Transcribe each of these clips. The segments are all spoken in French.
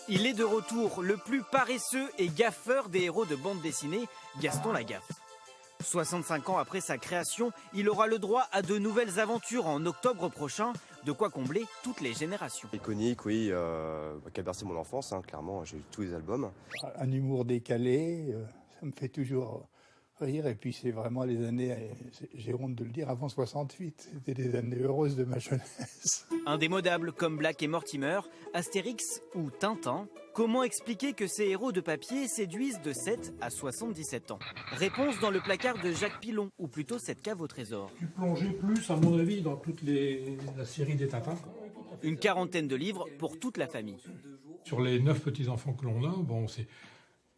Il est de retour, le plus paresseux et gaffeur des héros de bande dessinée, Gaston Lagaffe. 65 ans après sa création, il aura le droit à de nouvelles aventures en octobre prochain, de quoi combler toutes les générations. Iconique, oui, qui a bercé mon enfance, hein, clairement, j'ai eu tous les albums. Un humour décalé, ça me fait toujours rire. Et puis c'est vraiment les années, j'ai honte de le dire, avant 68, c'était des années heureuses de ma jeunesse. Indémodables comme Black et Mortimer, Astérix ou Tintin, comment expliquer que ces héros de papier séduisent de 7 à 77 ans? Réponse dans le placard de Jacques Pilon, ou plutôt cette cave au trésor. Tu plongeais plus, à mon avis, dans toute la série des Tintins. Une quarantaine de livres pour toute la famille. Sur les 9 petits-enfants que l'on a,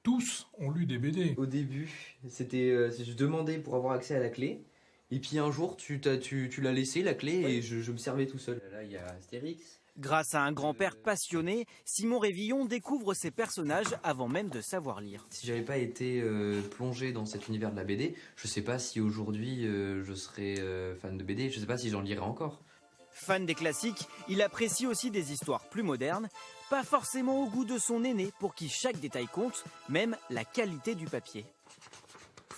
tous ont lu des BD. Au début, je demandais pour avoir accès à la clé. Et puis un jour, tu l'as laissé, la clé, et je me servais tout seul. Là, il y a Astérix. Grâce à un grand-père passionné, Simon Révillon découvre ses personnages avant même de savoir lire. Si j'avais pas été plongé dans cet univers de la BD, je sais pas si aujourd'hui je serais fan de BD, je sais pas si j'en lirais encore. Fan des classiques, il apprécie aussi des histoires plus modernes, pas forcément au goût de son aîné pour qui chaque détail compte, même la qualité du papier.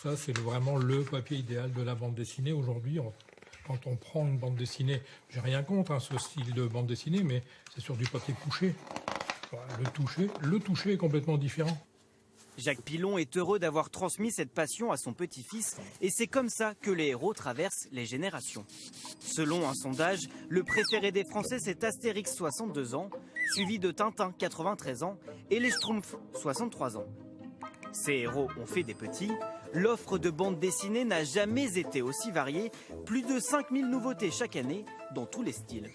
Ça, c'est vraiment le papier idéal de la bande dessinée aujourd'hui. Quand on prend une bande dessinée, j'ai rien contre ce style de bande dessinée, mais c'est sur du papier couché. Le toucher est complètement différent. Jacques Pilon est heureux d'avoir transmis cette passion à son petit-fils et c'est comme ça que les héros traversent les générations. Selon un sondage, le préféré des Français c'est Astérix 62 ans, suivi de Tintin 93 ans et les Schtroumpfs 63 ans. Ces héros ont fait des petits, l'offre de bande dessinée n'a jamais été aussi variée, plus de 5000 nouveautés chaque année dans tous les styles.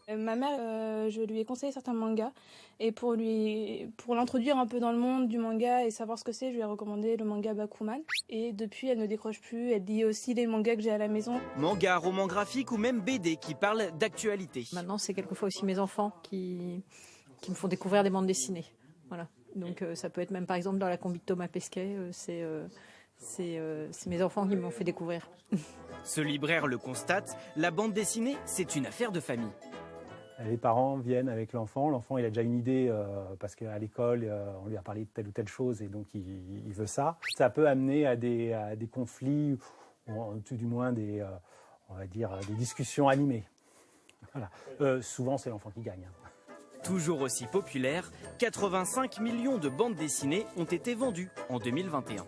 Ma mère, je lui ai conseillé certains mangas et pour l'introduire un peu dans le monde du manga et savoir ce que c'est, je lui ai recommandé le manga Bakuman. Et depuis, elle ne décroche plus, elle lit aussi les mangas que j'ai à la maison. Manga, romans graphiques ou même BD qui parlent d'actualité. Maintenant, c'est quelquefois aussi mes enfants qui me font découvrir des bandes dessinées. Voilà. Donc ça peut être même par exemple dans la combi de Thomas Pesquet, c'est mes enfants qui m'ont fait découvrir. Ce libraire le constate, la bande dessinée, c'est une affaire de famille. Les parents viennent avec l'enfant il a déjà une idée parce qu'à l'école on lui a parlé de telle ou telle chose et donc il veut ça. Ça peut amener à des conflits ou tout du moins on va dire des discussions animées. Voilà. Souvent c'est l'enfant qui gagne. Toujours aussi populaire, 85 millions de bandes dessinées ont été vendues en 2021.